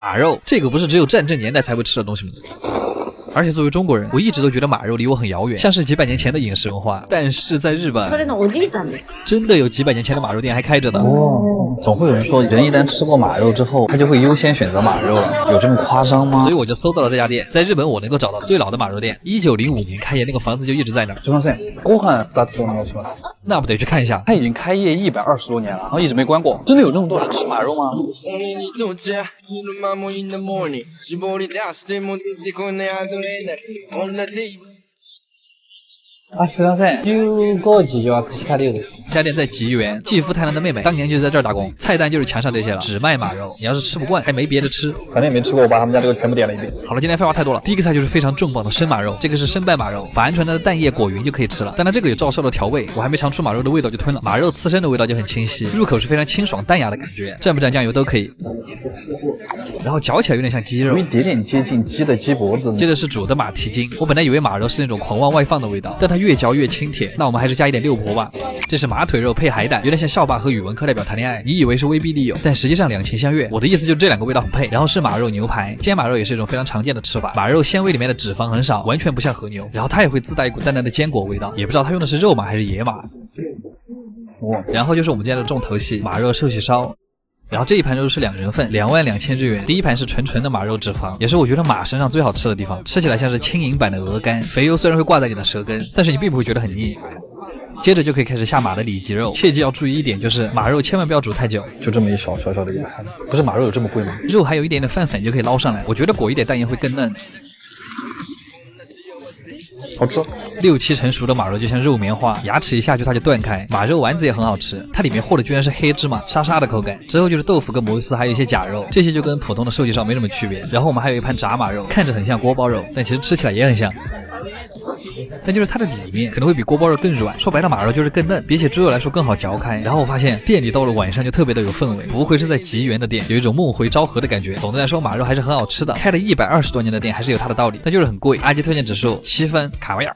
马肉，这个不是只有战争年代才会吃的东西吗？而且作为中国人，我一直都觉得马肉离我很遥远，像是几百年前的饮食文化。但是在日本，真的有几百年前的马肉店还开着的。总会有人说，人一旦吃过马肉之后，他就会优先选择马肉了，有这么夸张吗？所以我就搜到了这家店，在日本我能够找到最老的马肉店，1905年开业，那个房子就一直在那儿。すみません、ご飯2つお願いします。那不得去看一下？他已经开业120多年了，然后一直没关过。真的有这么多人吃马肉吗？すみません、15時予約した量です。这家店在吉原，继父太郎的妹妹当年就在这儿打工，菜单就是墙上这些了，只卖马肉。你要是吃不惯，还没别的吃。反正也没吃过，我把他们家这个全部点了一遍。好了，今天废话太多了。第一个菜就是非常重磅的生马肉，这个是生拌马肉，把鹌鹑蛋的蛋液裹匀就可以吃了。当然这个有照烧的调味，我还没尝出马肉的味道就吞了。马肉刺身的味道就很清晰，入口是非常清爽淡雅的感觉，蘸不蘸酱油都可以。然后嚼起来有点像鸡肉，有一点点接近鸡的鸡脖子。接着是煮的马蹄筋，我本来以为马肉是那种狂妄外放的味道，但它越嚼越清甜。那我们还是加一点六婆吧。这是马腿肉配海胆，有点像校霸和语文课代表谈恋爱，你以为是威逼利诱，但实际上两情相悦。我的意思就是这两个味道很配。然后是马肉牛排，煎马肉也是一种非常常见的吃法。马肉纤维里面的脂肪很少，完全不像和牛，然后它也会自带一股淡淡的坚果味道，也不知道它用的是肉马还是野马。然后就是我们今天的重头戏，马肉寿喜烧。然后这一盘肉是2人份，22000日元。第一盘是纯纯的马肉脂肪，也是我觉得马身上最好吃的地方，吃起来像是轻盈版的鹅肝，肥油虽然会挂在你的舌根，但是你并不会觉得很腻。接着就可以开始下马的里脊肉，切记要注意一点，就是马肉千万不要煮太久。就这么一小小的一盘，不是马肉有这么贵吗？肉还有一点点饭粉就可以捞上来，我觉得裹一点蛋液会更嫩。好吃，6、7成熟的马肉就像肉棉花，牙齿一下去它就断开。马肉丸子也很好吃，它里面和的居然是黑芝麻，沙沙的口感。之后就是豆腐跟摩斯，还有一些假肉，这些就跟普通的寿喜烧没什么区别。然后我们还有一盘炸马肉，看着很像锅包肉，但其实吃起来也很像。但就是它的里面可能会比锅包肉更软，说白了马肉就是更嫩，比起猪肉来说更好嚼开。然后我发现店里到了晚上就特别的有氛围，不愧是在吉原的店，有一种梦回昭和的感觉。总的来说马肉还是很好吃的，开了120多年的店还是有它的道理，但就是很贵。阿基推荐指数7分，卡维尔。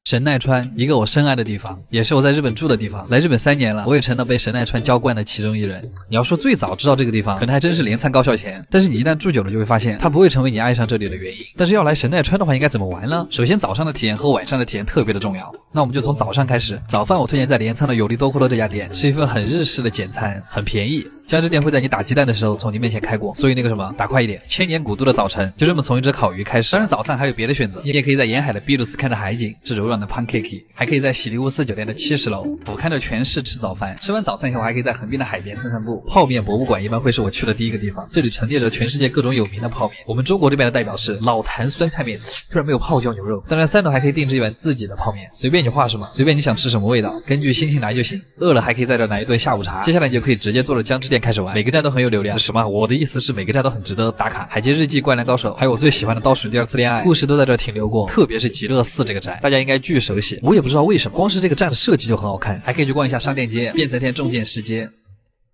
神奈川，一个我深爱的地方，也是我在日本住的地方。来日本3年了，我也成了被神奈川浇灌的其中一人。你要说最早知道这个地方，可能还真是镰仓高校前，但是你一旦住久了就会发现，它不会成为你爱上这里的原因。但是要来神奈川的话，应该怎么玩呢？首先早上的体验和晚上的体验特别的重要。那我们就从早上开始。早饭我推荐在镰仓的有利多库多这家店，吃一份很日式的简餐，很便宜。江之店会在你打鸡蛋的时候从你面前开过，所以那个什么，打快一点。千年古都的早晨就这么从一只烤鱼开始。当然早餐还有别的选择，你也可以在沿海的比鲁斯看着海景，吃柔软的 pancake， 还可以在喜利乌斯酒店的70楼俯瞰着全市吃早饭。吃完早餐以后还可以在横滨的海边散散步。泡面博物馆一般会是我去的第一个地方，这里陈列着全世界各种有名的泡面。我们中国这边的代表是老坛酸菜面，居然没有泡椒牛肉。当然3楼还可以定制一碗自己的泡面，随便你画什么，随便你想吃什么味道，根据心情来就行。饿了还可以在这来一顿下午茶。接下来你就可以直接坐着江之店开始玩，每个站都很有流量。什么？我的意思是每个站都很值得打卡。海街日记、灌篮高手，还有我最喜欢的倒数第2次恋爱，故事都在这停留过。特别是极乐寺这个站，大家应该巨熟悉。我也不知道为什么，光是这个站的设计就很好看。还可以去逛一下商店街、变则天重建市街。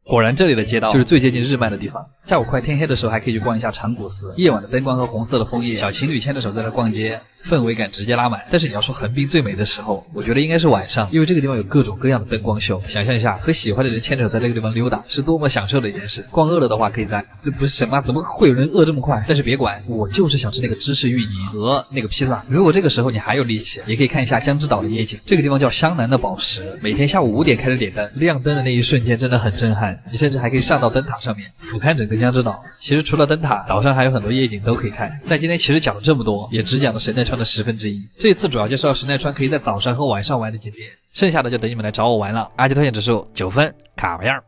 果然这里的街道就是最接近日漫的地方。下午快天黑的时候还可以去逛一下长谷寺，夜晚的灯光和红色的枫叶，小情侣牵着手在那逛街，氛围感直接拉满。但是你要说横滨最美的时候，我觉得应该是晚上，因为这个地方有各种各样的灯光秀。想象一下和喜欢的人牵着手在这个地方溜达，是多么享受的一件事。逛饿了的话可以在，这不是什么，怎么会有人饿这么快？但是别管，我就是想吃那个芝士芋泥和那个披萨。如果这个时候你还有力气，也可以看一下江之岛的夜景。这个地方叫湘南的宝石，每天下午5点开始点灯，亮灯的那一瞬间真的很震撼。你甚至还可以上到灯塔上面俯瞰整个江之岛。其实除了灯塔，岛上还有很多夜景都可以看。但今天其实讲了这么多，也只讲了神奈川的1/10。这一次主要介绍神奈川可以在早上和晚上玩的景点，剩下的就等你们来找我玩了。阿基推荐指数9分，卡维尔。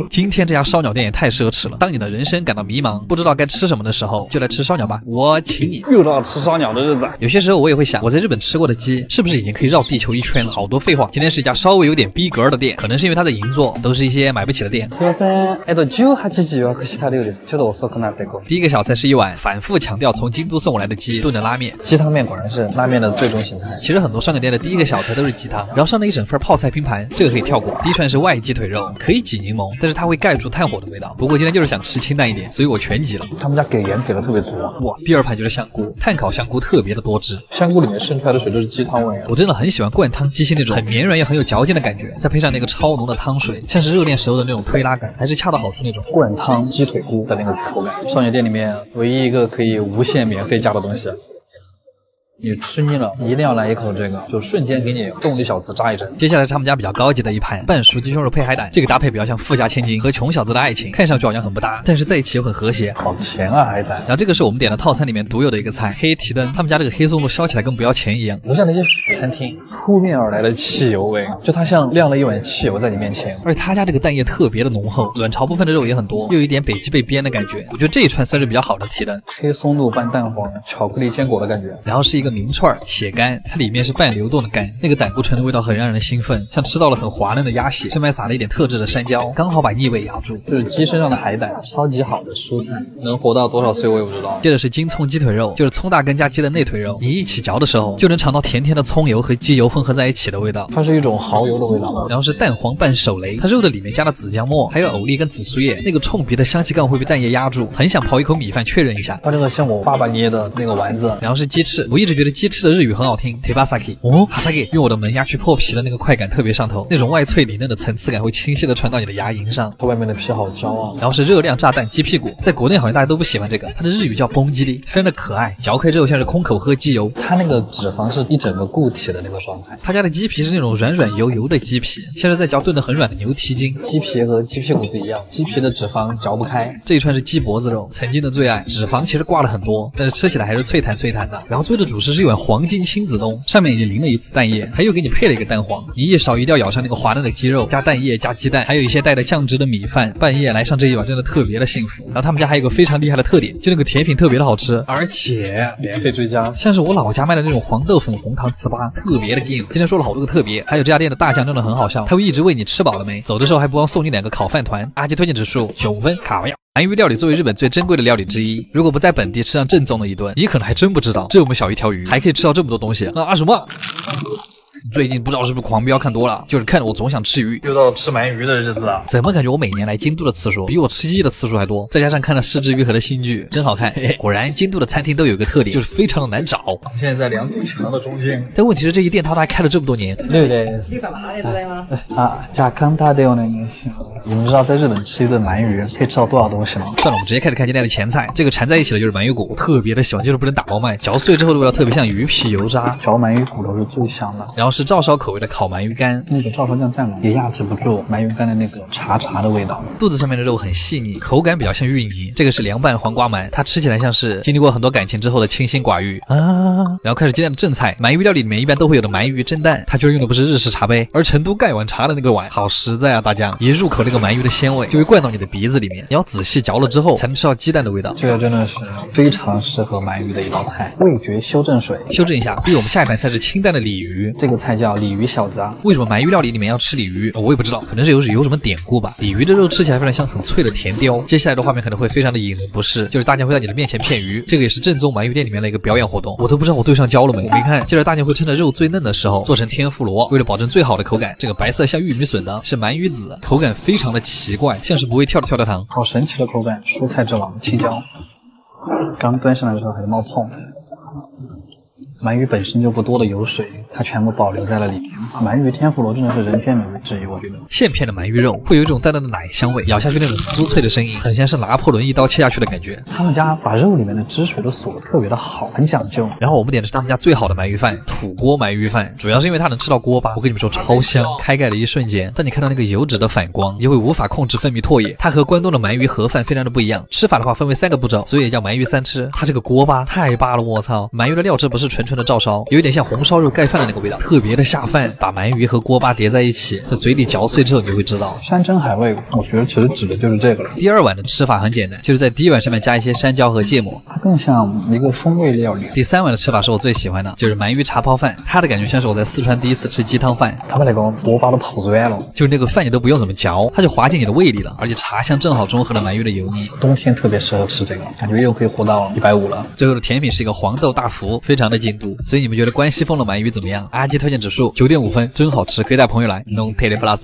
今天这家烧鸟店也太奢侈了。当你的人生感到迷茫，不知道该吃什么的时候，就来吃烧鸟吧，我请你。又到吃烧鸟的日子。有些时候我也会想，我在日本吃过的鸡是不是已经可以绕地球一圈了？好多废话。今天是一家稍微有点逼格的店，可能是因为它的银座都是一些买不起的店。すみません、18時予約した量です。ちょっと遅くなって第一个小菜是一碗反复强调从京都送过来的鸡炖的拉面。鸡汤面果然是拉面的最终形态。其实很多烧鸟店的第一个小菜都是鸡汤，然后上了一整份泡菜拼盘，这个可以跳过。第一串是外脊腿肉，可以挤柠檬，但是它会盖住炭火的味道。不过今天就是想吃清淡一点，所以我全挤了。他们家给盐给的特别足。哇，第二盘就是香菇，炭烤香菇特别的多汁，香菇里面渗出来的水就是鸡汤味。我真的很喜欢灌汤鸡心那种很绵软又很有嚼劲的感觉，再配上那个超浓的汤水，像是热恋时候的那种推拉感，还是恰到好处那种。灌汤鸡腿菇的那个口感，少女店里面唯一一个可以无限免费加的东西。你吃腻了，一定要来一口这个，就瞬间给你动力小子扎一针。接下来是他们家比较高级的一盘半熟鸡胸肉配海胆，这个搭配比较像富家千金和穷小子的爱情，看上去好像很不搭，但是在一起又很和谐。好甜啊，海胆！然后这个是我们点的套餐里面独有的一个菜，黑提灯。他们家这个黑松露烧起来跟不要钱一样，不像那些餐厅扑面而来的汽油味，就它像晾了一碗汽油在你面前。而且他家这个蛋液特别的浓厚，卵巢部分的肉也很多，又有一点北极贝边的感觉。我觉得这一串算是比较好的提灯。黑松露拌蛋黄，巧克力坚果的感觉。然后是一个明串血干，它里面是半流动的干，那个胆固醇的味道很让人兴奋，像吃到了很滑嫩的鸭血，上面撒了一点特制的山椒，刚好把腻味压住。就是鸡身上的海胆，超级好的蔬菜，能活到多少岁我也不知道。接着是京葱鸡腿肉，就是葱大根加鸡的内腿肉，你一起嚼的时候就能尝到甜甜的葱油和鸡油混合在一起的味道，它是一种蚝油的味道。然后是蛋黄拌手雷，它肉的里面加了紫姜末，还有藕粒跟紫苏叶，那个冲鼻的香气杠会被蛋液压住，很想刨一口米饭确认一下。它这个像我爸爸捏的那个丸子。然后是鸡翅，我一直觉得鸡翅的日语很好听 ，tebasaki。哦，哈萨给用我的门牙去破皮的那个快感特别上头，那种外脆里嫩的层次感会清晰的传到你的牙龈上。它外面的皮好焦啊。然后是热量炸弹鸡屁股，在国内好像大家都不喜欢这个，它的日语叫崩鸡粒，非常的可爱，嚼开之后像是空口喝鸡油。它那个脂肪是一整个固体的那个状态。他家的鸡皮是那种软软油油的鸡皮，像是在嚼炖得很软的牛蹄筋。鸡皮和鸡屁股不一样，鸡皮的脂肪嚼不开。这一串是鸡脖子肉，曾经的最爱，脂肪其实挂了很多，但是吃起来还是脆弹脆弹的。然后最的主食是一碗黄金亲子冬，上面已经淋了一次蛋液，还又给你配了一个蛋黄，你一勺一定要咬上那个滑嫩的鸡肉，加蛋液加鸡蛋，还有一些带着酱汁的米饭，半夜来上这一碗真的特别的幸福。然后他们家还有一个非常厉害的特点，就那个甜品特别的好吃，而且免费追加，像是我老家卖的那种黄豆粉红糖糍粑，特别的 game。今天说了好多个特别，还有这家店的大酱真的很好笑，他会一直问你吃饱了没，走的时候还不忘送你2个烤饭团。阿基推荐指数9分，卡位。鳗鱼料理作为日本最珍贵的料理之一，如果不在本地吃上正宗的一顿，你可能还真不知道这么小一条鱼还可以吃到这么多东西。那什么？最近不知道是不是狂飙看多了，就是看着我总想吃鱼，又到了吃鳗鱼的日子啊！怎么感觉我每年来京都的次数比我吃鸡的次数还多？再加上看了失之愈合的新剧，真好看。果然京都的餐厅都有一个特点，就是非常的难找。现在在两堵墙的中间，但问题是这一店它都还开了这么多年。对啊，加康大的有那个。你们知道在日本吃一顿鳗鱼可以吃到多少东西吗？算了，我们直接开始看今天的前菜。这个缠在一起的就是鳗鱼骨，我特别的喜欢，就是不能打包卖，嚼碎之后的味道特别像鱼皮油渣。嚼鳗鱼骨头是最香的。然后是照烧口味的烤鳗鱼干，那个照烧酱蘸了也压制不住鳗鱼干的那个茶的味道。肚子上面的肉很细腻，口感比较像芋泥。这个是凉拌黄瓜鳗，它吃起来像是经历过很多感情之后的清心寡欲啊。然后开始今天的正菜，鳗鱼料理里面一般都会有的鳗鱼蒸蛋，它居然用的不是日式茶杯，而成都盖碗茶的那个碗，好实在啊！大家一入口那个鳗鱼的鲜味就会灌到你的鼻子里面，你要仔细嚼了之后才能吃到鸡蛋的味道。这个真的是非常适合鳗鱼的一道菜，味觉修正水。修正一下，因为我们下一盘菜是清淡的鲤鱼，这个菜叫鲤鱼小子。为什么鳗鱼料理里面要吃鲤鱼？我也不知道，可能是有什么典故吧。鲤鱼的肉吃起来非常像很脆的甜雕。接下来的画面可能会非常的引人不适，就是大家会在你的面前片鱼，这个也是正宗鳗鱼店里面的一个表演活动。我都不知道我对上焦了没。你看，接着大家会趁着肉最嫩的时候做成天妇罗，为了保证最好的口感，这个白色像玉米笋的是鳗鱼籽，口感非常的奇怪，像是不会跳的糖，好神奇的口感。蔬菜之王青椒，刚端上来的时候还在冒泡。鳗鱼本身就不多的油水，它全部保留在了里面。鳗鱼天妇罗真的是人间美味之一，我觉得。现片的鳗鱼肉会有一种淡淡的奶香味，咬下去那种酥脆的声音，很像是拿破仑一刀切下去的感觉。他们家把肉里面的汁水都锁得特别的好，很讲究。然后我们点的是他们家最好的鳗鱼饭，土锅鳗鱼饭，主要是因为它能吃到锅巴。我跟你们说超香，开盖的一瞬间，当你看到那个油脂的反光，你就会无法控制分泌唾液。它和关东的鳗鱼盒饭非常的不一样，吃法的话分为3个步骤，所以也叫鳗鱼3吃。它这个锅巴太巴了，我操！鳗鱼的料汁不是纯纯的照烧，有一点像红烧肉盖饭的那个味道，特别的下饭。把鳗鱼和锅巴叠在一起，在嘴里嚼碎之后，你就会知道山珍海味。我觉得其实指的就是这个了。第2碗的吃法很简单，就是在第1碗上面加一些山椒和芥末，它更像一个风味料理。第3碗的吃法是我最喜欢的，就是鳗鱼茶泡饭，它的感觉像是我在四川第一次吃鸡汤饭。他们那个锅巴都泡软了，就是那个饭你都不用怎么嚼，它就滑进你的胃里了，而且茶香正好中和了鳗鱼的油腻。冬天特别适合吃这个，感觉又可以活到150了。最后的甜品是一个黄豆大福，非常的京都。所以你们觉得关西风的鳗鱼怎么样？阿基推荐指数9.5分，真好吃，可以带朋友来。Non te le plus